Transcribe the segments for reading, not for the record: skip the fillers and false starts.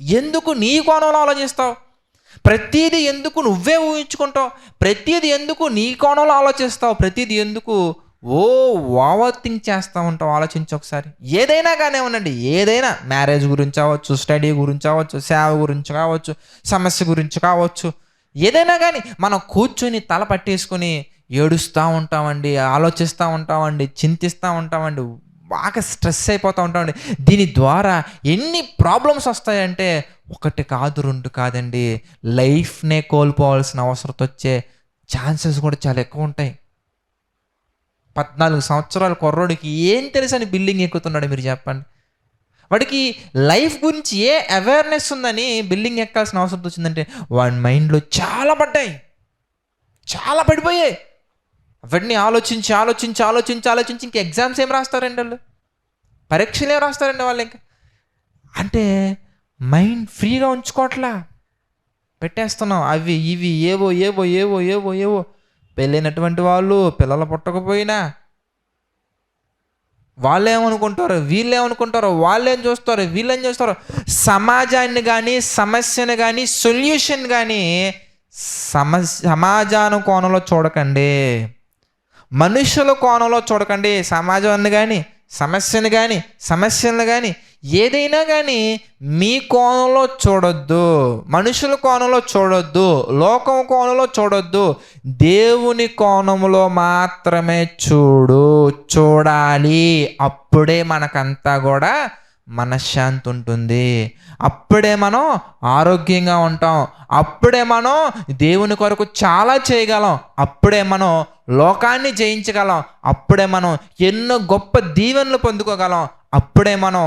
ఎందుకు నీ కోణంలో ఆలోచిస్తావు? ప్రతీది ఎందుకు నువ్వే ఊహించుకుంటావు? ప్రతీది ఎందుకు నీ కోణంలో ఆలోచిస్తావు? ప్రతీది ఎందుకు ఓ ఓవర్ థింక్ చేస్తూ ఉంటావు? ఆలోచించి ఒకసారి. ఏదైనా కానివ్వండి, ఏదైనా మ్యారేజ్ గురించి అవ్వచ్చు, స్టడీ గురించి అవ్వచ్చు, సేవ గురించి కావచ్చు, సమస్య గురించి కావచ్చు, ఏదైనా కానీ మనం కూర్చొని తల పట్టేసుకొని ఏడుస్తూ ఉంటామండి, ఆలోచిస్తూ ఉంటామండి, చింతిస్తూ ఉంటామండి, బాగా స్ట్రెస్ అయిపోతూ ఉంటామండి. దీని ద్వారా ఎన్ని ప్రాబ్లమ్స్ వస్తాయంటే ఒకటి కాదు, రెండు కాదండి, లైఫ్నే కోల్పోవాల్సిన అవసరం వచ్చే ఛాన్సెస్ కూడా చాలా ఎక్కువ ఉంటాయి. 14 సంవత్సరాల కుర్రోడికి ఏం తెలుసని బిల్డింగ్ ఎక్కుతున్నాడు మీరు చెప్పండి? వాడికి లైఫ్ గురించి ఏ అవేర్నెస్ ఉందని బిల్డింగ్ ఎక్కాల్సిన అవసరం వచ్చిందంటే వాడి మైండ్లో చాలా పడ్డాయి, చాలా పడిపోయాయి. అవన్నీ ఆలోచించి ఆలోచించి ఆలోచించి ఆలోచించి ఇంక ఎగ్జామ్స్ ఏం రాస్తారండి వాళ్ళు? పరీక్షలు ఏం రాస్తారండి వాళ్ళు? ఇంకా అంటే మైండ్ ఫ్రీగా ఉంచుకోవట్లా, పెట్టేస్తున్నాం అవి ఇవి ఏవో ఏవో ఏవో ఏవో ఏవో. పెళ్ళైనటువంటి వాళ్ళు పిల్లలు పుట్టకపోయినా వాళ్ళేమనుకుంటారు, వీళ్ళేమనుకుంటారో, వాళ్ళేం చూస్తారు, వీళ్ళేం చూస్తారు. సమాజాన్ని కానీ సమస్యను కానీ సొల్యూషన్ కానీ సమాజాను కోణంలో చూడకండి, మనుషుల కోణంలో చూడకండి. సమాజాన్ని కానీ సమస్యలను కానీ ఏదైనా కానీ మీ కోణంలో చూడొద్దు, మనుషుల కోణంలో చూడొద్దు, లోకం కోణంలో చూడొద్దు. దేవుని కోణంలో మాత్రమే చూడాలి. అప్పుడే మనకంతా కూడా మనశ్శాంతి ఉంటుంది, అప్పుడే మనం ఆరోగ్యంగా ఉంటాం, అప్పుడే మనం దేవుని కొరకు చాలా చేయగలం, అప్పుడే మనం లోకాన్ని జయించగలం, అప్పుడే మనం ఎన్నో గొప్ప దీవెనలు పొందుకోగలం, అప్పుడే మనం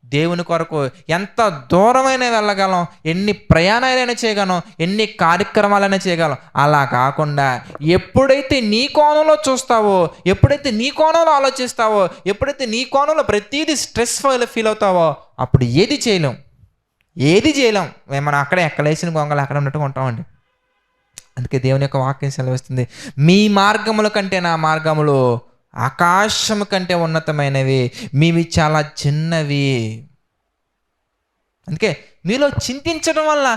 దేవుని కొరకు ఎంత దూరమైన వెళ్ళగలం, ఎన్ని ప్రయాణాలైనా చేయగలం, ఎన్ని కార్యక్రమాలైనా చేయగలం. అలా కాకుండా ఎప్పుడైతే నీ కోణంలో చూస్తావో, ఎప్పుడైతే నీ కోణంలో ఆలోచిస్తావో, ఎప్పుడైతే నీ కోణంలో ప్రతిదీ స్ట్రెస్ ఫీల్ అవుతావో అప్పుడు ఏది చేయలేం. మనం అక్కడే ఎక్కలేసిన గొంగలు అక్కడ ఉన్నట్టుగా ఉంటామండి. అందుకే దేవుని యొక్క వాక్యం సెలవిస్తుంది, మీ మార్గముల కంటే నా మార్గములు ఆకాశము కంటే ఉన్నతమైనవి, మీవి చాలా చిన్నవి. అందుకే మీలో చింతించడం వల్ల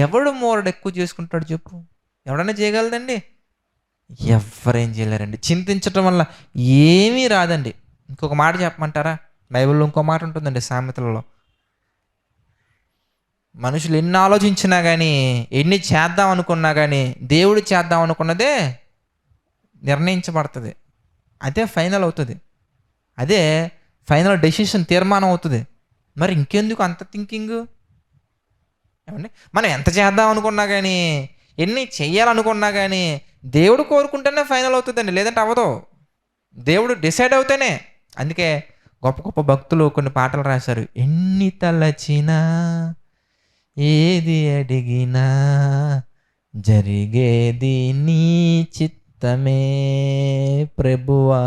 ఎవడు మోరడు ఎక్కువ చేసుకుంటాడు చెప్పు? ఎవడన్నా చేయగలదండి? ఎవరేం చేయలేరండి. చింతించడం వల్ల ఏమీ రాదండి. ఇంకొక మాట చెప్పమంటారా? బైబిల్లో ఇంకో మాట ఉంటుందండి, సామెతలలో. మనుషులు ఎన్ని ఆలోచించినా కానీ, ఎన్ని చేద్దాం అనుకున్నా కానీ దేవుడు చేద్దాం అనుకున్నదే నిర్ణయించబడుతుంది, అదే ఫైనల్ అవుతుంది, అదే ఫైనల్ డెసిషన్, తీర్మానం అవుతుంది. మరి ఇంకెందుకు అంత థింకింగ్? ఏమండి, మనం ఎంత చేద్దాం అనుకున్నా కానీ, ఎన్ని చెయ్యాలనుకున్నా కానీ దేవుడు కోరుకుంటేనే ఫైనల్ అవుతుందండి, లేదంటే అవ్వదు. దేవుడు డిసైడ్ అవుతేనే. అందుకే గొప్ప గొప్ప భక్తులు కొన్ని పాటలు రాశారు. ఎన్ని తలచినా ఏది అడిగినా జరిగేది నీ చిత్తమే ప్రభువా,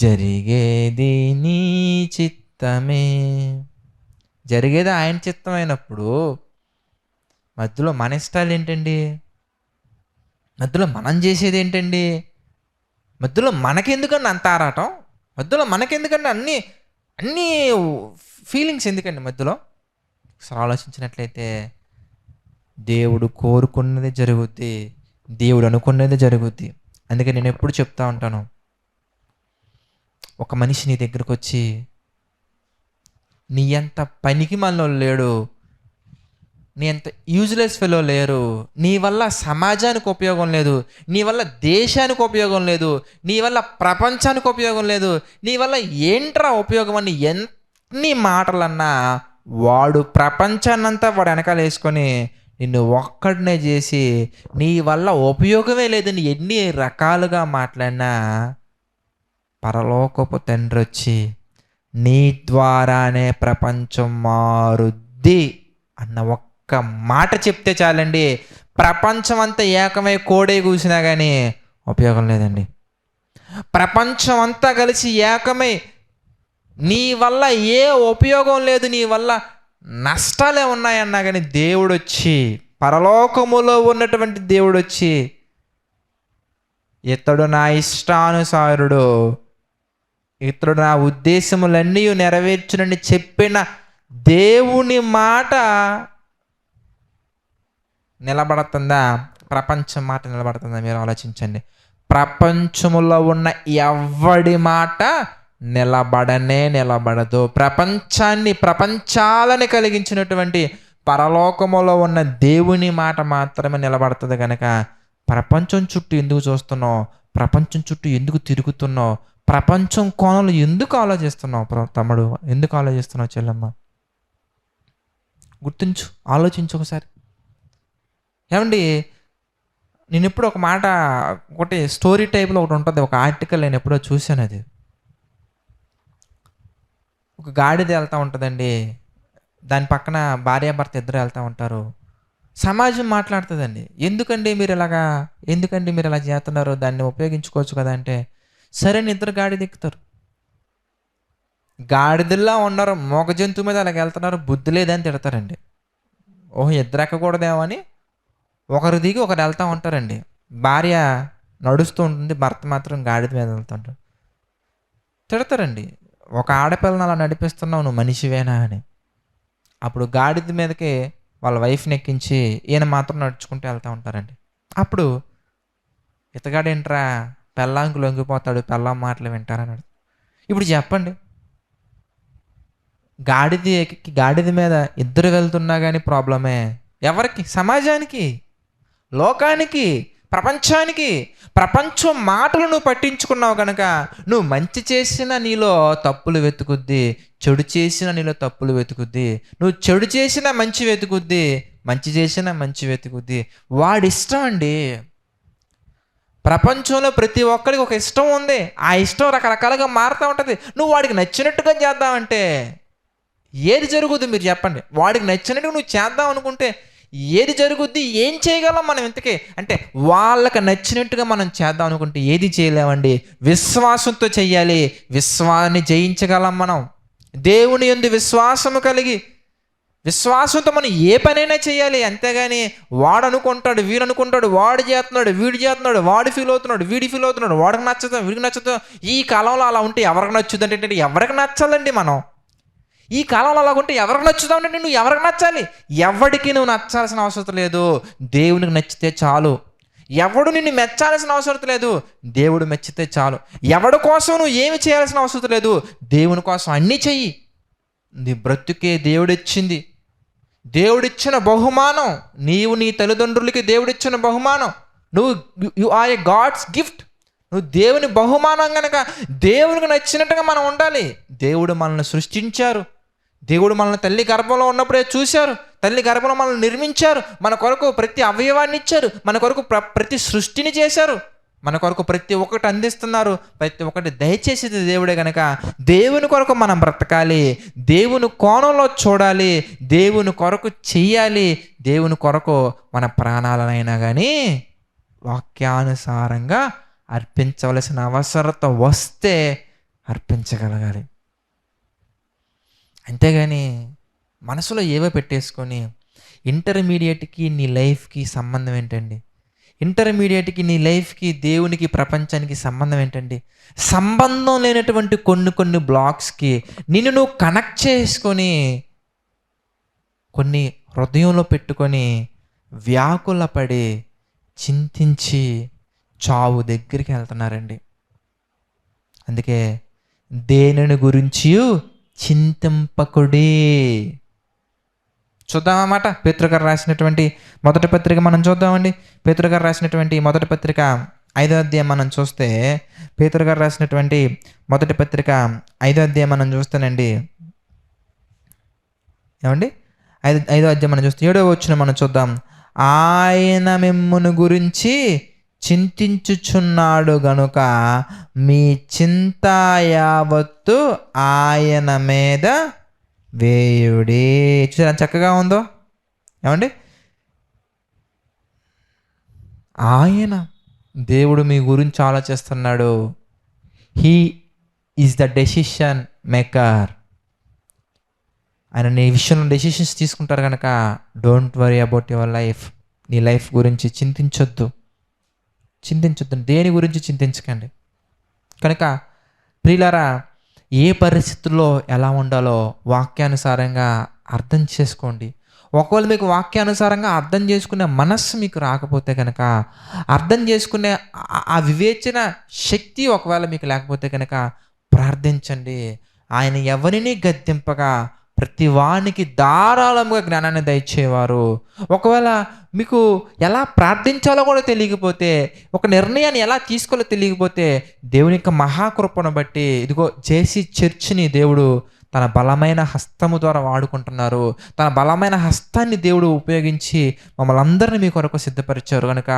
జరిగేది నీ చిత్తమే. జరిగేది ఆయన చిత్తమైనప్పుడు మధ్యలో మన ఇష్టాలు ఏంటండి? మధ్యలో మనం చేసేది ఏంటండి? మధ్యలో మనకెందుకండి అంత ఆరాటం? మధ్యలో మనకెందుకండి అన్నీ ఫీలింగ్స్ ఎందుకండి మధ్యలో? ఒకసారి ఆలోచించినట్లయితే దేవుడు కోరుకున్నది జరుగుద్ది, దేవుడు అనుకున్నది జరుగుద్ది. అందుకే నేను ఎప్పుడు చెప్తా ఉంటాను, ఒక మనిషి నీ దగ్గరకు వచ్చి నీ ఎంత పనికి మనలో లేడు, నీ ఎంత యూజ్లెస్ ఫెలో లేరు, నీ వల్ల సమాజానికి ఉపయోగం లేదు, నీ వల్ల దేశానికి ఉపయోగం లేదు, నీ వల్ల ప్రపంచానికి ఉపయోగం లేదు, నీ వల్ల ఏంట్రా ఉపయోగం అని ఎన్ని మాటలన్నా వాడు ప్రపంచాన్నంతా వాడు వెనకాల వేసుకొని నిన్ను ఒక్కడినే చేసి నీ వల్ల ఉపయోగమే లేదని ఎన్ని రకాలుగా మాట్లాడినా పరలోకపు తండ్రి వచ్చి నీ ద్వారానే ప్రపంచం మారుద్ది అన్న ఒక్క మాట చెప్తే చాలండి, ప్రపంచం అంతా ఏకమై కోడే కూసినా కానీ ఉపయోగం లేదండి. ప్రపంచం అంతా కలిసి ఏకమై నీ వల్ల ఏ ఉపయోగం లేదు, నీ వల్ల నష్టాలే ఉన్నాయన్నా కానీ దేవుడు వచ్చి, పరలోకములో ఉన్నటువంటి దేవుడు వచ్చి, ఇతడు నా ఇష్టానుసారుడు, ఇతడు నా ఉద్దేశములన్నీ నెరవేర్చునని చెప్పిన దేవుని మాట నిలబడుతుందా, ప్రపంచం మాట నిలబడుతుందా? మీరు ఆలోచించండి. ప్రపంచములో ఉన్న ఎవడి మాట నిలబడదు. ప్రపంచాలని కలిగించినటువంటి పరలోకములో ఉన్న దేవుని మాట మాత్రమే నిలబడుతుంది. కనుక ప్రపంచం చుట్టూ ఎందుకు చూస్తున్నావు? ప్రపంచం చుట్టూ ఎందుకు తిరుగుతున్నావు? ప్రపంచం కోణంలో ఎందుకు ఆలోచిస్తున్నావు తమ్ముడు? ఎందుకు ఆలోచిస్తున్నావు చెల్లెమ్మ? ఆలోచించు ఒకసారి. ఏమండి, నేను ఎప్పుడు ఒక మాట, ఒకటి స్టోరీ టైప్లో ఒకటి ఉంటుంది, ఒక ఆర్టికల్ నేను ఎప్పుడో చూశాను. అది ఒక గాడిద వెళ్తూ ఉంటుందండి, దాని పక్కన భార్యాభర్త ఇద్దరు వెళ్తూ ఉంటారు. సమాజం మాట్లాడుతుందండి, ఎందుకండి మీరు ఇలా చేస్తున్నారు, దాన్ని ఉపయోగించుకోవచ్చు కదా అంటే, సరే ఇద్దరు గాడిద ఎక్కుతారు. గాడిదల్లా ఉన్నారు, మోగ జంతువు మీద అలాగ వెళ్తున్నారు, బుద్ధి లేదని తిడతారండి. ఓహో, ఇద్దరు ఎక్కకూడదేమో అని ఒకరు దిగి ఒకరు వెళ్తూ ఉంటారండి. భార్య నడుస్తూ ఉంటుంది, భర్త మాత్రం గాడిద మీద వెళ్తుంటాడు. తిడతారండి, ఒక ఆడపిల్లని అలా నడిపిస్తున్నావు, నువ్వు మనిషివేనా అని. అప్పుడు గాడిద మీదకి వాళ్ళ వైఫ్ని ఎక్కించి ఈయన మాత్రం నడుచుకుంటూ వెళ్తూ ఉంటారండి. అప్పుడు ఇతగాడేంట్రా పెళ్ళాంకు లొంగిపోతాడు, పెళ్ళాం మాటలు వింటారన్నాడు. ఇప్పుడు చెప్పండి, గాడిద మీద ఇద్దరు వెళ్తున్నా కానీ ప్రాబ్లమే. ఎవరికి? సమాజానికి, లోకానికి, ప్రపంచానికి. ప్రపంచం మాటలు నువ్వు పట్టించుకున్నావు కనుక నువ్వు మంచి చేసిన నీలో తప్పులు వెతుకుద్ది, చెడు చేసిన నీలో తప్పులు వెతుకుద్ది. నువ్వు చెడు చేసిన మంచి వెతుకుద్ది, మంచి చేసిన మంచి వెతుకుద్ది. వాడిష్టం అండి. ప్రపంచంలో ప్రతి ఒక్కరికి ఒక ఇష్టం ఉంది. ఆ ఇష్టం రకరకాలుగా మారుతూ ఉంటుంది. నువ్వు వాడికి నచ్చినట్టుగా చేద్దామంటే ఏది జరుగుద్ది మీరు చెప్పండి? వాడికి నచ్చినట్టుగా నువ్వు చేద్దాం అనుకుంటే ఏది జరుగుద్ది? ఏం చేయగలం మనం ఇంతకీ? అంటే వాళ్ళకి నచ్చినట్టుగా మనం చేద్దాం అనుకుంటే ఏది చేయలేమండి. విశ్వాసంతో చెయ్యాలి. విశ్వాసాన్ని జయించగలం మనం. దేవుని యందు విశ్వాసము కలిగి, విశ్వాసంతో మనం ఏ పనైనా చేయాలి. అంతేగాని వాడు అనుకుంటాడు, వీడు అనుకుంటాడు, వాడు చేస్తున్నాడు, వీడు చేస్తున్నాడు, వాడు ఫీల్ అవుతున్నాడు, వీడి ఫీల్ అవుతున్నాడు, వాడికి నచ్చుతాం, వీడికి నచ్చుతాం. ఈ కాలంలో అలా ఉంటే ఎవరికి నచ్చుద్ది అంటే ఎవరికి నచ్చాలండి మనం? ఈ కాలంలో అలాగుంటే ఎవరికి నచ్చుతావు అంటే నువ్వు ఎవరికి నచ్చాలి? ఎవడికి నువ్వు నచ్చాల్సిన అవసరం లేదు, దేవునికి నచ్చితే చాలు. ఎవడు నిన్ను మెచ్చాల్సిన అవసరం లేదు, దేవుడు మెచ్చితే చాలు. ఎవడి కోసం నువ్వు ఏమి చేయాల్సిన అవసరం లేదు, దేవుని కోసం అన్నీ చెయ్యి. నీ బ్రతుకే దేవుడిచ్చింది, దేవుడిచ్చిన బహుమానం. నీవు నీ తల్లిదండ్రులకి దేవుడిచ్చిన బహుమానం. You are a God's gift. నువ్వు దేవుని బహుమానం కనుక దేవునికి నచ్చినట్టుగా మనం ఉండాలి. దేవుడు మనల్ని సృష్టించారు, దేవుడు మనల్ని తల్లి గర్భంలో ఉన్నప్పుడే చూశారు, తల్లి గర్భంలో మనల్ని నిర్మించారు, మన కొరకు ప్రతి అవయవాన్ని ఇచ్చారు, మన కొరకు ప్రతి సృష్టిని చేశారు, మన కొరకు ప్రతి ఒక్కటి అందిస్తున్నారు, ప్రతి ఒక్కటి దయచేసేది దేవుడే. కనుక దేవుని కొరకు మనం బ్రతకాలి, దేవుని కోణంలో చూడాలి, దేవుని కొరకు చెయ్యాలి. దేవుని కొరకు మన ప్రాణాలనైనా కానీ వాక్యానుసారంగా అర్పించవలసిన అవసరత వస్తే అర్పించగలగాలి. అంతేగాని మనసులో ఏవో పెట్టేసుకొని ఇంటర్మీడియట్కి నీ లైఫ్కి సంబంధం ఏంటండి? ఇంటర్మీడియట్కి నీ లైఫ్కి, దేవునికి, ప్రపంచానికి సంబంధం ఏంటండి? సంబంధం లేనటువంటి కొన్ని బ్లాక్స్కి నిన్ను నువ్వు కనెక్ట్ చేసుకొని కొన్ని హృదయంలో పెట్టుకొని వ్యాకులపడి చింతించి చావు దగ్గరికి వెళ్తున్నారండి. అందుకే దేనిని గురించి చింతింపకుడి. చూద్దామన్నమాట. పేతురు గారు రాసినటువంటి మొదటి పత్రిక మనం చూద్దామండి. పేతురు గారు రాసినటువంటి మొదటి పత్రిక 5వ అధ్యాయం మనం చూస్తే, పేతురు గారు రాసినటువంటి మొదటి పత్రిక 5వ అధ్యాయం మనం చూస్తానండి. ఏమండి, 5వ అధ్యాయం మనం చూస్తే 7వ వచనం మనం చూద్దాం. ఆయన మిమ్మును గురించి చింతించుచున్నాడు గనుక మీ చింత యావత్తు ఆయన మీద వేయుడి. చూసారా చక్కగా ఉందో? ఏమండి, ఆయన దేవుడు మీ గురించి ఆలోచిస్తున్నాడు. He is the decision maker. ఆయన నీ విషయంలో డెసిషన్స్ తీసుకుంటారు కనుక don't worry about your life. నీ లైఫ్ గురించి చింతించొద్దు. దేని గురించి చింతించకండి. కనుక ప్రియులారా, ఏ పరిస్థితుల్లో ఎలా ఉండాలో వాక్యానుసారంగా అర్థం చేసుకోండి. ఒకవేళ మీకు వాక్యానుసారంగా అర్థం చేసుకునే మనస్సు మీకు రాకపోతే గనక, అర్థం చేసుకునే ఆ వివేచన శక్తి ఒకవేళ మీకు లేకపోతే గనక ప్రార్థించండి. ఆయన ఎవరిని గద్దింపగా ప్రతి వానికి ధారాళముగా జ్ఞానాన్ని దయచేవారు. ఒకవేళ మీకు ఎలా ప్రార్థించాలో కూడా తెలియకపోతే, ఒక నిర్ణయాన్ని ఎలా తీసుకోవాలో తెలియకపోతే, దేవుని యొక్క మహాకృపను బట్టి ఇదిగో జేసీ చర్చ్‌ని దేవుడు తన బలమైన హస్తము ద్వారా వాడుకుంటున్నారు. తన బలమైన హస్తాన్ని దేవుడు ఉపయోగించి మమ్మల్ని అందరిని మీ కొరకు సిద్ధపరిచారు గనక,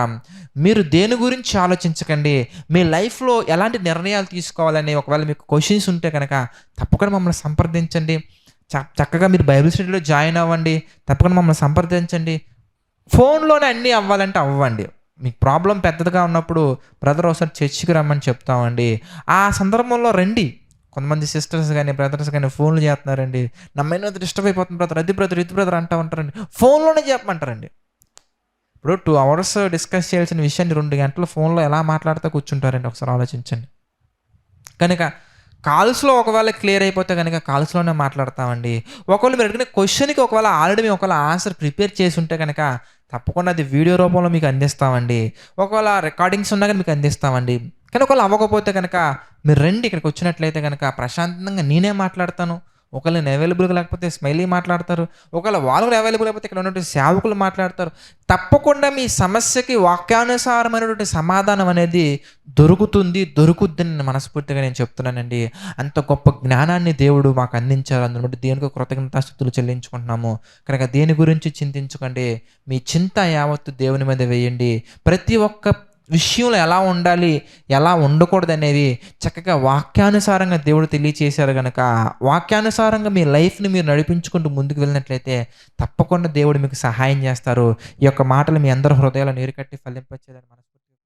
మీరు దేని గురించి ఆలోచించకండి. మీ లైఫ్‌లో ఎలాంటి నిర్ణయాలు తీసుకోవాలని ఒకవేళ మీకు క్వెషన్స్ ఉంటే గనక తప్పకుండా మమ్మల్ని సంప్రదించండి. చక్కగా మీరు బైబిల్ స్టడీలో జాయిన్ అవ్వండి. తప్పకుండా మమ్మల్ని సంప్రదించండి. ఫోన్‌లోనే అన్నీ అవ్వాలంటే అవ్వండి. మీకు ప్రాబ్లమ్ పెద్దదిగా ఉన్నప్పుడు బ్రదర్ ఒకసారి చర్చికి రమ్మని చెప్తామండి. ఆ సందర్భంలో రండి. కొంతమంది సిస్టర్స్ గాని, బ్రదర్స్ గాని ఫోన్‌లు చేస్తున్నారండి. నా మైండ్ డిస్టర్బ్ అయిపోతుంది బ్రదర్. అది బ్రదర్, ఇది బ్రదర్ అంటా ఉంటారండి. ఫోన్‌లోనే చెప్పమంటారండి. ఇప్పుడు 2 అవర్స్ డిస్కస్ చేయాల్సిన విషయాన్ని 2 గంటలు ఫోన్‌లో ఎలా మాట్లాడుతూ కూర్చుంటారండి, ఒకసారి ఆలోచించండి. కనుక కాల్స్‌లో ఒకవేళ క్లియర్ అయిపోతే గనక కాల్స్‌లోనే మాట్లాడతామండి. ఒకవేళ మీరు అడిగిన క్వెషన్‌కి ఒకవేళ ఆల్రెడీ మేము ఒకవేళ ఆన్సర్ ప్రిపేర్ చేసుంటే గనక తప్పకుండా అది వీడియో రూపంలో మీకు అందిస్తామండి. ఒకవేళ రికార్డింగ్స్ ఉన్నా గాని మీకు అందిస్తామండి. కానీ ఒకవేళ అవ్వకపోతే గనక మీరు రండి, ఇక్కడికొచ్చినట్లయితే గనక ప్రశాంతంగా నేనే మాట్లాడతాను. ఒకవేళ నేను అవైలబుల్‌గా లేకపోతే స్మైలీ మాట్లాడతారు. ఒకవేళ వాళ్ళు కూడా అవైలబుల్ అయిపోతే ఇక్కడ ఉన్నటువంటి సేవకులు మాట్లాడతారు. తప్పకుండా మీ సమస్యకి వాక్యానుసారమైనటువంటి సమాధానం అనేది దొరుకుద్దని నేను మనస్ఫూర్తిగా నేను చెప్తున్నానండి. అంత గొప్ప జ్ఞానాన్ని దేవుడు మాకు అందించారు. అందుని బట్టి దేవునికి కృతజ్ఞతాస్తుతులు చెల్లించుకుంటున్నాము. కనుక దేని గురించి చింతించకండి. మీ చింత యావత్తు దేవుని మీద వేయండి. ప్రతి ఒక్క విషయంలో ఎలా ఉండాలి, ఎలా ఉండకూడదనేవి చక్కగా వాక్యానుసారంగా దేవుడు తెలియచేశారు గనక, వాక్యానుసారంగా మీ లైఫ్‌ని మీరు నడిపించుకుంటూ ముందుకు వెళ్ళినట్లయితే తప్పకుండా దేవుడు మీకు సహాయం చేస్తారు. ఈ యొక్క మాటలు మీ అందరి హృదయాల్లో నీరు కట్టి ఫలింపచేయాలని మనస్ఫూర్తిగా